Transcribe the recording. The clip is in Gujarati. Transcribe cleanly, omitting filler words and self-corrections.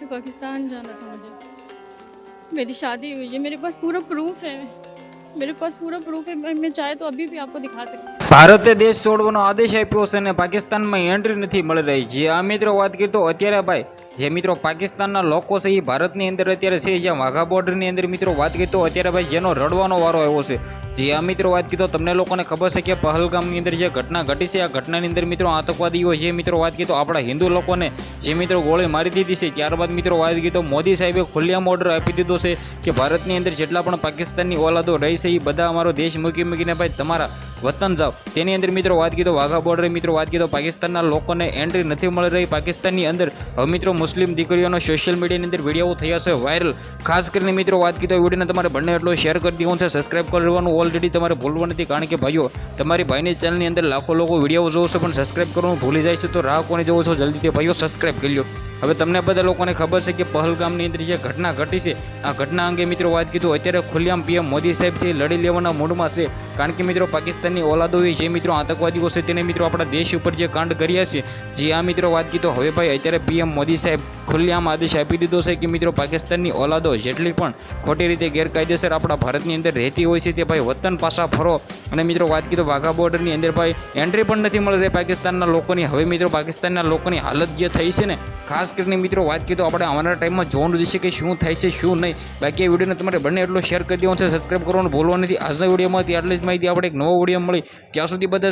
से पाकिस्तान जाना था मुझे। मेरी शादी हुई है, मेरे पास पूरा प्रूफ है। मेरे पास पूरा प्रूफ है। मैं चाहे तो अभी भी आपको दिखा सकती हूँ। ભારતે દેશ છોડવાનો આદેશ આપ્યો છે અને પાકિસ્તાનમાં એન્ટ્રી નથી મળી રહી છે। આ મિત્રો વાત કરીએ તો અત્યારે ભાઈ જે મિત્રો પાકિસ્તાનના લોકો છે એ ભારતની અંદર અત્યારે છે, જ્યાં વાઘા બોર્ડરની અંદર મિત્રો વાત કરીએ તો અત્યારે ભાઈ જેનો રડવાનો વારો આવ્યો છે। જે આ મિત્રો વાત કરીએ તો તમને લોકોને ખબર છે કે પહલગામની અંદર જે ઘટના ઘટી છે, આ ઘટનાની અંદર મિત્રો આતંકવાદીઓ જે મિત્રો વાત કરીએ તો આપણા હિન્દુ લોકોને જે મિત્રો ગોળી મારી દીધી છે, ત્યારબાદ મિત્રો વાત કરીએ તો મોદી સાહેબે ખુલ્લેઆમ ઓર્ડર આપી દીધો છે કે ભારતની અંદર જેટલા પણ પાકિસ્તાનની ઓલાદો રહી છે એ બધા અમારો દેશ મૂકીને ભાઈ તમારા વતન જાઓ। તેની અંદર મિત્રો વાત કરીએ તો વાઘા બોર્ડરે મિત્રો વાત કરીએ તો પાકિસ્તાનના લોકોને એન્ટ્રી નથી મળી રહી પાકિસ્તાનની અંદર। હવે મિત્રો મુસ્લિમ દીકરીઓનો સોશિયલ મીડિયાની અંદર વિડીયો થયા છે વાયરલ। ખાસ કરીને મિત્રો વાત કરીએ તો વિડીયોને તમારે બંને એટલો શેર કરી દેવાનું છે, સબસ્ક્રાઇબ કરવાનું ઓલરેડી તમારે ભૂલવું નથી, કારણ કે ભાઈઓ તમારી ભાઈની ચેનલની અંદર લાખો લોકો વિડીયો જોવો છો પણ સબસ્ક્રાઇબ કરવાનું ભૂલી જાય છે, તો રાહ કોને જોવો છો જલ્દીથી ભાઈઓ સબસ્ક્રાઇબ કરી લો। હવે તમને બધા લોકોને ખબર છે કે પહલગામની અંદર જે ઘટના ઘટી છે, આ ઘટના અંગે મિત્રો વાત કીધું અત્યારે ખુલ્લેઆમ પીએમ મોદી સાહેબ છે લડી લેવાના મૂડમાં છે, કારણ કે મિત્રો પાકિસ્તાનની ઓલાદોએ જે મિત્રો આતંકવાદીઓ છે તેને મિત્રો આપણા દેશ ઉપર જે કાંડ કર્યા છે, જે આ મિત્રો વાત કીધું હવે ભાઈ અત્યારે પીએમ મોદી સાહેબ ખુલ્લેઆમ આદેશ આપી દીધો છે કે મિત્રો પાકિસ્તાનની ઓલાદો જેટલી પણ ખોટી રીતે ગેરકાયદેસર આપણા ભારતની અંદર રહેતી હોય છે તે ભાઈ વતન પાછા ફરો। અને મિત્રો વાત કીધું વાઘા બોર્ડરની અંદર ભાઈ એન્ટ્રી પણ નથી મળી રહી પાકિસ્તાનના લોકોની। હવે મિત્રો પાકિસ્તાનના લોકોની હાલત જે થઈ છે ને, ખાસ કરીને મિત્રો વાત કરીએ તો આપણે આવનારા ટાઈમમાં જોવાનું રહેશે કે શું થાય છે શું નહીં। બાકી આ વિડીયોને તમારે બંને એટલો શેર કરી દેવાનો છે, સબસ્ક્રાઇબ કરવાનું ભૂલવા નથી। આજના વિડીયોમાંથી આટલી જ માહિતી, આપણે એક નવો વિડીયો મળી ત્યાં સુધી બધા